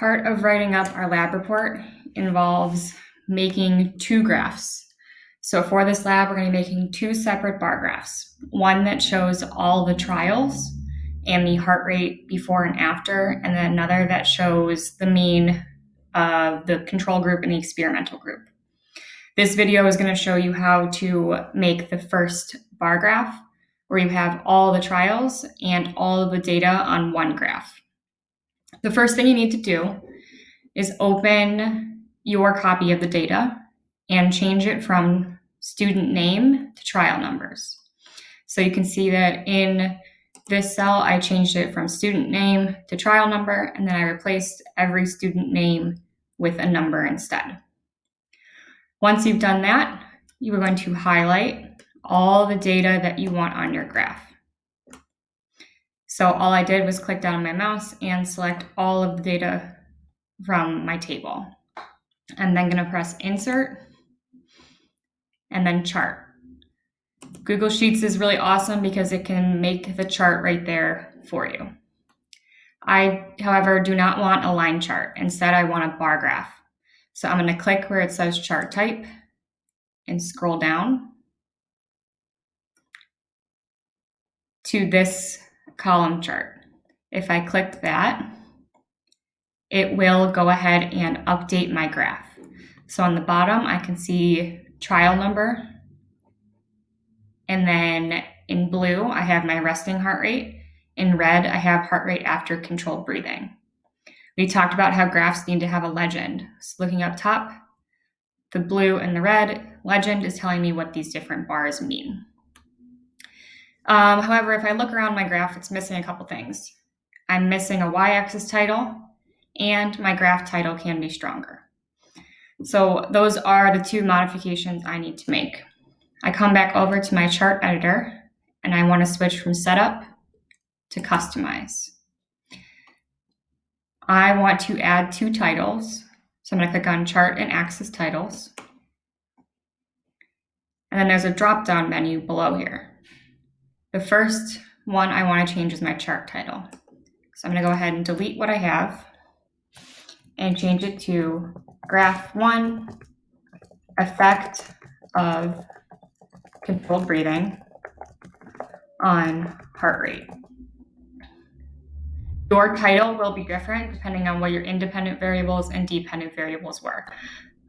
Part of writing up our lab report involves making two graphs. So for this lab, we're going to be making two separate bar graphs. One that shows all the trials and the heart rate before and after, and then another that shows the mean of the control group and the experimental group. This video is going to show you how to make the first bar graph, where you have all the trials and all of the data on one graph. The first thing you need to do is open your copy of the data and change it from student name to trial numbers. So you can see that in this cell, I changed it from student name to trial number, and then I replaced every student name with a number instead. Once you've done that, you are going to highlight all the data that you want on your graph. So all I did was click down on my mouse and select all of the data from my table. I'm then going to press Insert and then Chart. Google Sheets is really awesome because it can make the chart right there for you. I, however, do not want a line chart. Instead, I want a bar graph. So I'm going to click where it says Chart Type and scroll down to this column chart. If I click that, it will go ahead and update my graph. So on the bottom, I can see trial number. And then in blue, I have my resting heart rate. In red, I have heart rate after controlled breathing. We talked about how graphs need to have a legend. So looking up top, the blue and the red legend is telling me what these different bars mean. However, if I look around my graph, it's missing a couple things. I'm missing a y-axis title, and my graph title can be stronger. So those are the two modifications I need to make. I come back over to my chart editor, and I want to switch from setup to customize. I want to add two titles. So I'm going to click on chart and axis titles. And then there's a drop-down menu below here. The first one I want to change is my chart title. So I'm going to go ahead and delete what I have and change it to Graph 1, Effect of Controlled Breathing on Heart Rate. Your title will be different depending on what your independent variables and dependent variables were.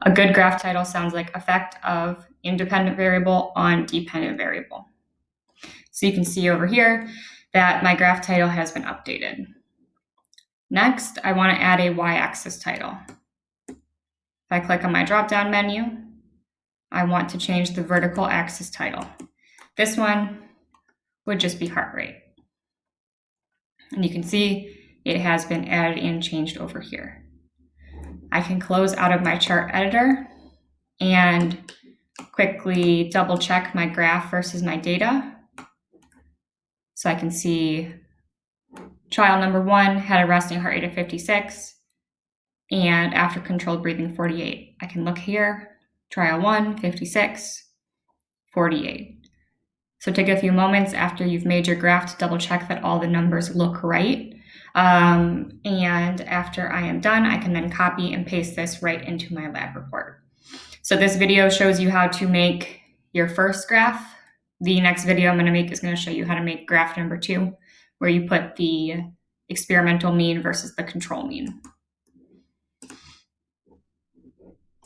A good graph title sounds like Effect of Independent Variable on Dependent Variable. So you can see over here that my graph title has been updated. Next, I want to add a y-axis title. If I click on my drop-down menu, I want to change the vertical axis title. This one would just be heart rate. And you can see it has been added and changed over here. I can close out of my chart editor and quickly double check my graph versus my data. So I can see trial number 1 had a resting heart rate of 56 and after controlled breathing 48. I can look here, trial 1, 56, 48. So take a few moments after you've made your graph to double check that all the numbers look right. And after I am done, I can then copy and paste this right into my lab report. So this video shows you how to make your first graph. The next video I'm going to make is going to show you how to make graph number 2, where you put the experimental mean versus the control mean.